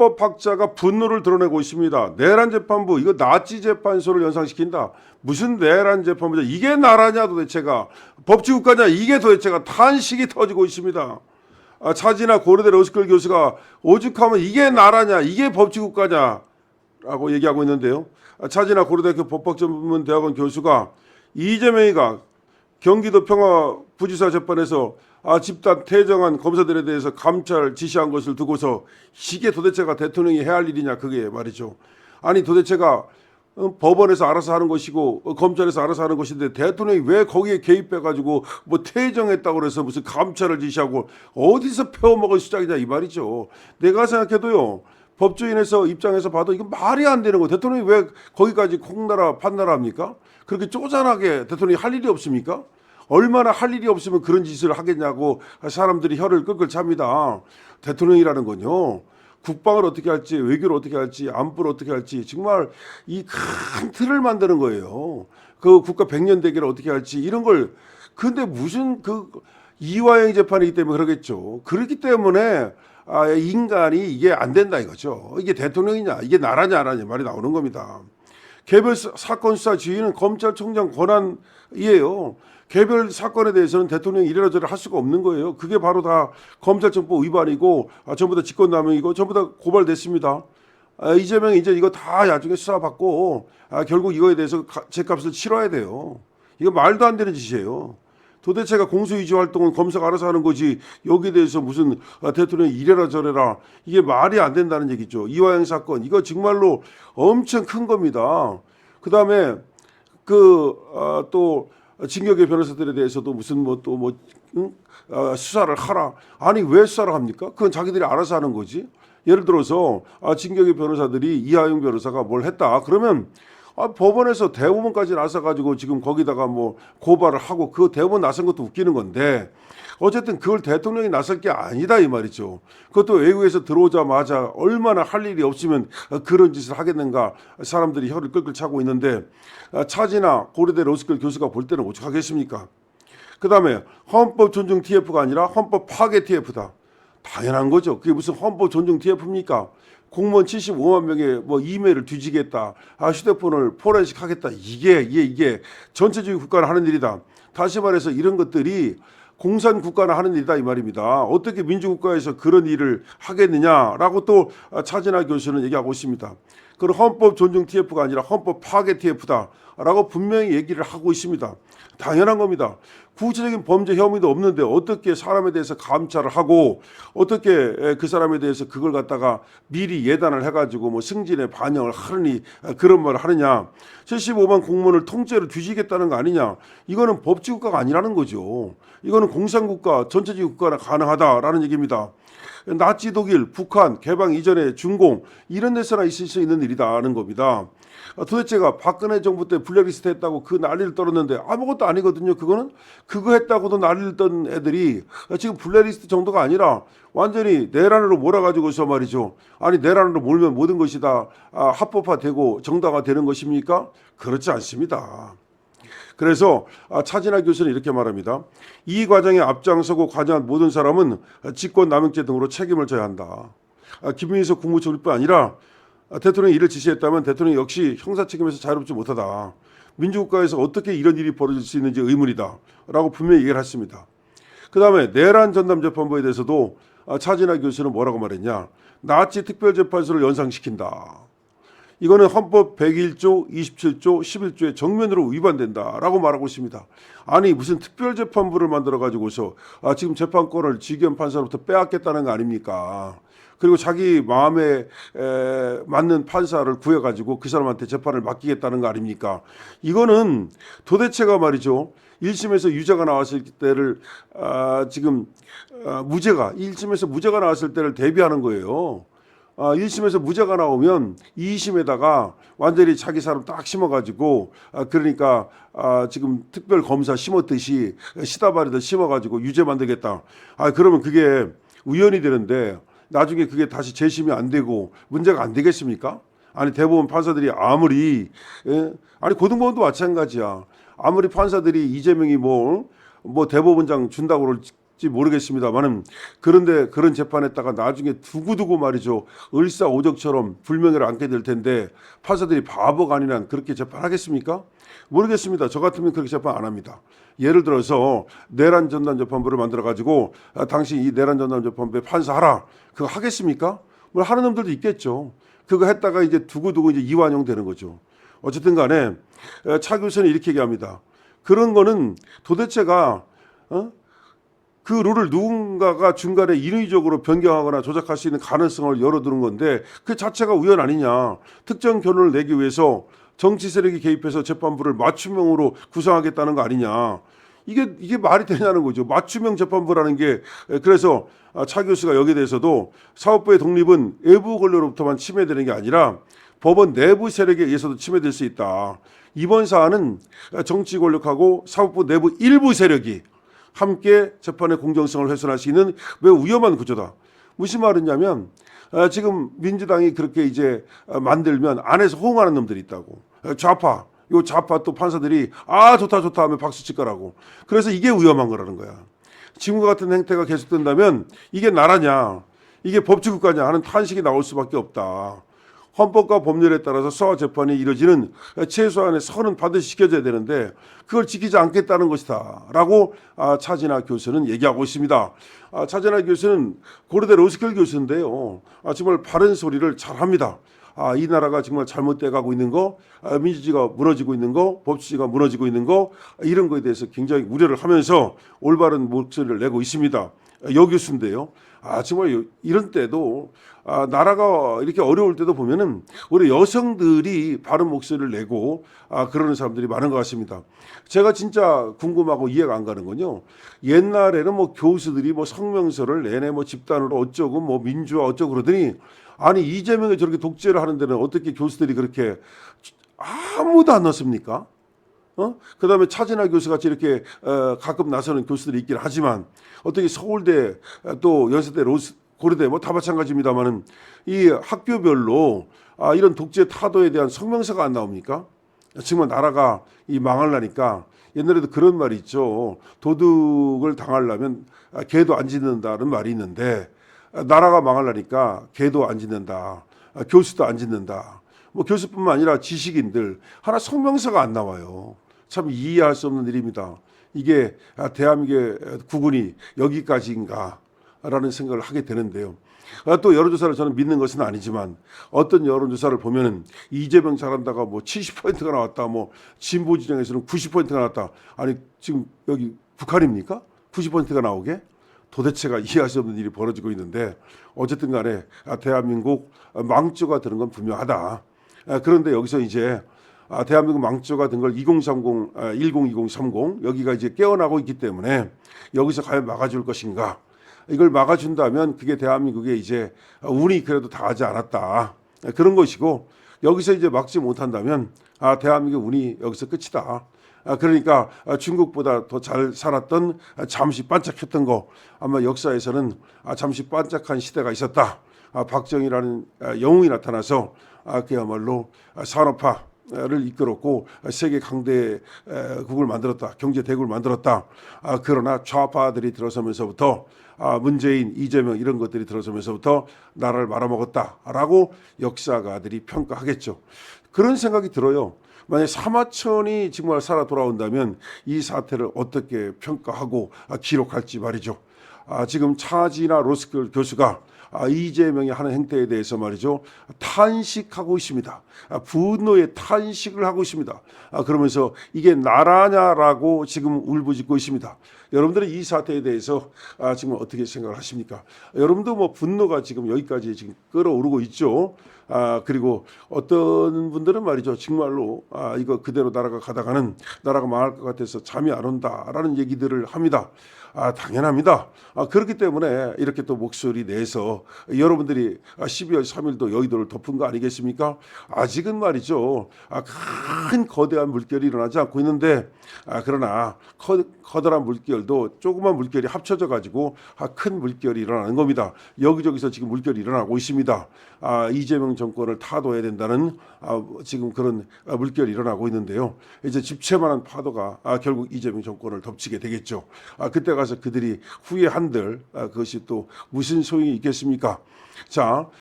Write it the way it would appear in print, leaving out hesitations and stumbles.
헌법학자가 분노를 드러내고 있습니다. 내란 재판부 이거 나치 재판소를 연상시킨다. 무슨 내란 재판부죠? 이게 나라냐 도대체가. 법치국가냐 이게 도대체가. 탄식이 터지고 있습니다. 차지나 고려대 로스쿨 교수가 오죽하면 이게 나라냐 이게 법치국가냐 라고 얘기하고 있는데요. 차지나 고려대학교 법학전문대학원 교수가 이재명이가 경기도 평화부지사 재판에서 집단 퇴정한 검사들에 대해서 감찰 지시한 것을 두고서 이게 도대체가 대통령이 해야 할 일이냐 그게 말이죠. 아니 도대체가 법원에서 알아서 하는 것이고 검찰에서 알아서 하는 것인데 대통령이 왜 거기에 개입해가지고 뭐 퇴정했다고 그래서 무슨 감찰을 지시하고 어디서 펴먹을 수작이냐 이 말이죠. 내가 생각해도요. 법조인에서 입장에서 봐도 이거 말이 안 되는 거. 대통령이 왜 거기까지 콩나라 판나라 합니까? 그렇게 쪼잔하게 대통령이 할 일이 없습니까? 얼마나 할 일이 없으면 그런 짓을 하겠냐고 사람들이 혀를 끌끌 찹니다. 대통령이라는 건요. 국방을 어떻게 할지 외교를 어떻게 할지 안보를 어떻게 할지 정말 이 큰 틀을 만드는 거예요. 그 국가 백년 대계를 어떻게 할지 이런 걸. 근데 무슨 그 이화영 재판이기 때문에 그러겠죠. 그렇기 때문에 인간이 이게 안 된다 이거죠. 이게 대통령이냐 이게 나라냐 안 하냐 말이 나오는 겁니다. 개별 사건 수사 지휘는 검찰총장 권한이에요. 개별 사건에 대해서는 대통령이 이래라 저래라 할 수가 없는 거예요. 그게 바로 다 검찰청법 위반이고 전부 다 직권남용이고 전부 다 고발됐습니다. 이재명이 이제 이거 다 나중에 수사받고 결국 이거에 대해서 제값을 치러야 돼요. 이거 말도 안 되는 짓이에요. 도대체가 공소유지 활동은 검사가 알아서 하는 거지 여기에 대해서 무슨 대통령이 이래라 저래라 이게 말이 안 된다는 얘기죠. 이화영 사건 이거 정말로 엄청 큰 겁니다. 그다음에 또 징역의 변호사들에 대해서도 무슨 수사를 하라. 아니 왜 수사를 합니까? 그건 자기들이 알아서 하는 거지. 예를 들어서 징역의 변호사들이 이하영 변호사가 뭘 했다. 그러면 법원에서 대법원까지 나서가지고 지금 거기다가 뭐 고발을 하고 그 대법원 나선 것도 웃기는 건데 어쨌든 그걸 대통령이 나설 게 아니다 이 말이죠. 그것도 외국에서 들어오자마자 얼마나 할 일이 없으면 그런 짓을 하겠는가 사람들이 혀를 끌끌 차고 있는데 차지나 고려대 로스쿨 교수가 볼 때는 오죽하겠습니까? 그다음에 헌법 존중 TF가 아니라 헌법 파괴 TF다. 당연한 거죠. 그게 무슨 헌법 존중 TF입니까? 공무원 75만 명의 이메일을 뒤지겠다. 휴대폰을 포렌식 하겠다. 이게 전체주의 국가는 하는 일이다. 다시 말해서 이런 것들이 공산 국가는 하는 일이다 이 말입니다. 어떻게 민주국가에서 그런 일을 하겠느냐라고 또 차진하 교수는 얘기하고 있습니다. 그럼 헌법 존중 TF가 아니라 헌법 파괴 TF다라고 분명히 얘기를 하고 있습니다. 당연한 겁니다. 구체적인 범죄 혐의도 없는데 어떻게 사람에 대해서 감찰을 하고 어떻게 그 사람에 대해서 그걸 갖다가 미리 예단을 해가지고 승진에 반영을 하느니 그런 말을 하느냐. 75만 공무원을 통째로 뒤지겠다는 거 아니냐. 이거는 법치국가가 아니라는 거죠. 이거는 공산국가 전체주의 국가나 가능하다라는 얘기입니다. 나치 독일, 북한, 개방 이전에 중공 이런 데서나 있을 수 있는 일이다는 겁니다. 도대체가 박근혜 정부 때 블랙리스트 했다고 그 난리를 떨었는데 아무것도 아니거든요. 그거 했다고도 난리를 떤 애들이 지금 블랙리스트 정도가 아니라 완전히 내란으로 몰아가지고서 말이죠. 아니 내란으로 몰면 모든 것이 다 합법화되고 정당화되는 것입니까? 그렇지 않습니다. 그래서 차진하 교수는 이렇게 말합니다. 이 과정에 앞장서고 관여한 모든 사람은 직권남용죄 등으로 책임을 져야 한다. 김민석 국무총리뿐 아니라 대통령이 이를 지시했다면 대통령 역시 형사 책임에서 자유롭지 못하다. 민주국가에서 어떻게 이런 일이 벌어질 수 있는지 의문이다. 라고 분명히 얘기를 했습니다. 그 다음에 내란 전담재판부에 대해서도 차진하 교수는 뭐라고 말했냐. 나치 특별재판소를 연상시킨다. 이거는 헌법 101조, 27조, 11조의 정면으로 위반된다라고 말하고 있습니다. 아니 무슨 특별재판부를 만들어가지고서 지금 재판권을 지기현 판사로부터 빼앗겠다는 거 아닙니까? 그리고 자기 마음에 맞는 판사를 구해가지고 그 사람한테 재판을 맡기겠다는 거 아닙니까? 이거는 도대체가 말이죠. 1심에서 유죄가 나왔을 때를 무죄가 1심에서 무죄가 나왔을 때를 대비하는 거예요. 1심에서 무죄가 나오면 2심에다가 완전히 자기 사람 딱 심어가지고 그러니까 지금 특별검사 심었듯이 시다바리들 심어가지고 유죄 만들겠다. 그러면 그게 우연이 되는데 나중에 그게 다시 재심이 안 되고 문제가 안 되겠습니까? 아니 대법원 판사들이 아무리 아니 고등법원도 마찬가지야. 아무리 판사들이 이재명이 뭐 대법원장 준다고 모르겠습니다만은 그런데 그런 재판했다가 나중에 두고두고 말이죠. 을사오적처럼 불명예를 안게 될 텐데 판사들이 바보가 아니란 그렇게 재판하겠습니까? 모르겠습니다. 저 같으면 그렇게 재판 안 합니다. 예를 들어서 내란 전담 재판부를 만들어 가지고 당신 이 내란 전담 재판부에 판사하라. 그거 하겠습니까? 뭐 하는 놈들도 있겠죠. 그거 했다가 이제 두고두고 이제 이완용 되는 거죠. 어쨌든 간에 차 교수는 이렇게 얘기합니다. 그런 거는 도대체가 그 룰을 누군가가 중간에 인위적으로 변경하거나 조작할 수 있는 가능성을 열어두는 건데 그 자체가 우연 아니냐. 특정 결론을 내기 위해서 정치 세력이 개입해서 재판부를 맞춤형으로 구성하겠다는 거 아니냐. 이게 말이 되냐는 거죠. 맞춤형 재판부라는 게 그래서 차 교수가 여기에 대해서도 사법부의 독립은 외부 권력으로부터만 침해되는 게 아니라 법원 내부 세력에 의해서도 침해될 수 있다. 이번 사안은 정치 권력하고 사법부 내부 일부 세력이 함께 재판의 공정성을 훼손할 수 있는 매우 위험한 구조다. 무슨 말이냐면 지금 민주당이 그렇게 이제 만들면 안에서 호응하는 놈들이 있다고. 좌파, 요 좌파 또 판사들이 좋다 하면 박수 칠 거라고. 그래서 이게 위험한 거라는 거야. 지금과 같은 행태가 계속된다면 이게 나라냐, 이게 법치국가냐 하는 탄식이 나올 수밖에 없다. 헌법과 법률에 따라서 수사 재판이 이루어지는 최소한의 선은 반드시 지켜져야 되는데 그걸 지키지 않겠다는 것이다 라고 차진아 교수는 얘기하고 있습니다. 차진아 교수는 고려대 로스쿨 교수인데요. 정말 바른 소리를 잘합니다. 이 나라가 정말 잘못돼 가고 있는 거, 민주주의가 무너지고 있는 거, 법치주의가 무너지고 있는 거, 이런 거에 대해서 굉장히 우려를 하면서 올바른 목소리를 내고 있습니다. 여 교수인데요. 정말 이런 때도 나라가 이렇게 어려울 때도 보면은 우리 여성들이 바른 목소리를 내고 그러는 사람들이 많은 것 같습니다. 제가 진짜 궁금하고 이해가 안 가는 건요. 옛날에는 뭐 교수들이 뭐 성명서를 내내 뭐 집단으로 어쩌고 뭐 민주화 어쩌고 그러더니 아니 이재명이 저렇게 독재를 하는 데는 어떻게 교수들이 그렇게 아무도 안 넣습니까? 그다음에 차진아 교수같이 이렇게 가끔 나서는 교수들이 있긴 하지만 어떻게 서울대 또 연세대 고려대 뭐 다 마찬가지입니다만은 이 학교별로 이런 독재 타도에 대한 성명서가 안 나옵니까? 정말 나라가 망하려니까 옛날에도 그런 말이 있죠. 도둑을 당하려면 개도 안 짖는다는 말이 있는데 나라가 망하려니까 개도 안 짖는다. 교수도 안 짖는다. 뭐 교수뿐만 아니라 지식인들 하나 성명서가 안 나와요. 참 이해할 수 없는 일입니다. 이게 대한민국의 국운이 여기까지인가라는 생각을 하게 되는데요. 또 여론조사를 저는 믿는 것은 아니지만 어떤 여론조사를 보면은 이재명 잘한다가 뭐 70%가 나왔다, 뭐 진보 진영에서는 90%가 나왔다. 아니 지금 여기 북한입니까? 90%가 나오게? 도대체가 이해할 수 없는 일이 벌어지고 있는데 어쨌든 간에 대한민국 망조가 되는 건 분명하다. 그런데 여기서 이제 대한민국 망조가 된 걸 2030, 102030 여기가 이제 깨어나고 있기 때문에 여기서 과연 막아줄 것인가? 이걸 막아준다면 그게 대한민국의 이제 운이 그래도 다하지 않았다. 그런 것이고 여기서 이제 막지 못한다면 대한민국 운이 여기서 끝이다. 그러니까 중국보다 더 잘 살았던 잠시 반짝했던 거 아마 역사에서는 잠시 반짝한 시대가 있었다. 박정희라는 영웅이 나타나서 그야말로 산업화를 이끌었고 세계 강대국을 만들었다. 경제 대국을 만들었다. 그러나 좌파들이 들어서면서부터 문재인, 이재명 이런 것들이 들어서면서부터 나라를 말아먹었다라고 역사가들이 평가하겠죠. 그런 생각이 들어요. 만약 사마천이 정말 살아 돌아온다면 이 사태를 어떻게 평가하고 기록할지 말이죠. 지금 차진아 로스쿨 교수가 이재명이 하는 행태에 대해서 말이죠. 탄식하고 있습니다. 분노의 탄식을 하고 있습니다. 그러면서 이게 나라냐라고 지금 울부짖고 있습니다. 여러분들은 이 사태에 대해서 지금 어떻게 생각을 하십니까? 여러분도 뭐 분노가 지금 여기까지 지금 끌어오르고 있죠. 그리고 어떤 분들은 말이죠. 정말로 이거 그대로 나라가 가다가는 나라가 망할 것 같아서 잠이 안 온다라는 얘기들을 합니다. 당연합니다. 그렇기 때문에 이렇게 또 목소리 내서 그래서 여러분들이 12월 3일도 여의도를 덮은 거 아니겠습니까? 아직은 말이죠. 큰 거대한 물결이 일어나지 않고 있는데 그러나 커다란 물결도 조그만 물결이 합쳐져 가지고 큰 물결이 일어나는 겁니다. 여기저기서 지금 물결이 일어나고 있습니다. 이재명 정권을 타도해야 된다는 지금 그런 물결이 일어나고 있는데요. 이제 집채만한 파도가 결국 이재명 정권을 덮치게 되겠죠. 그때 가서 그들이 후회한들 그것이 또 무슨 소용이 있겠습니까? 자,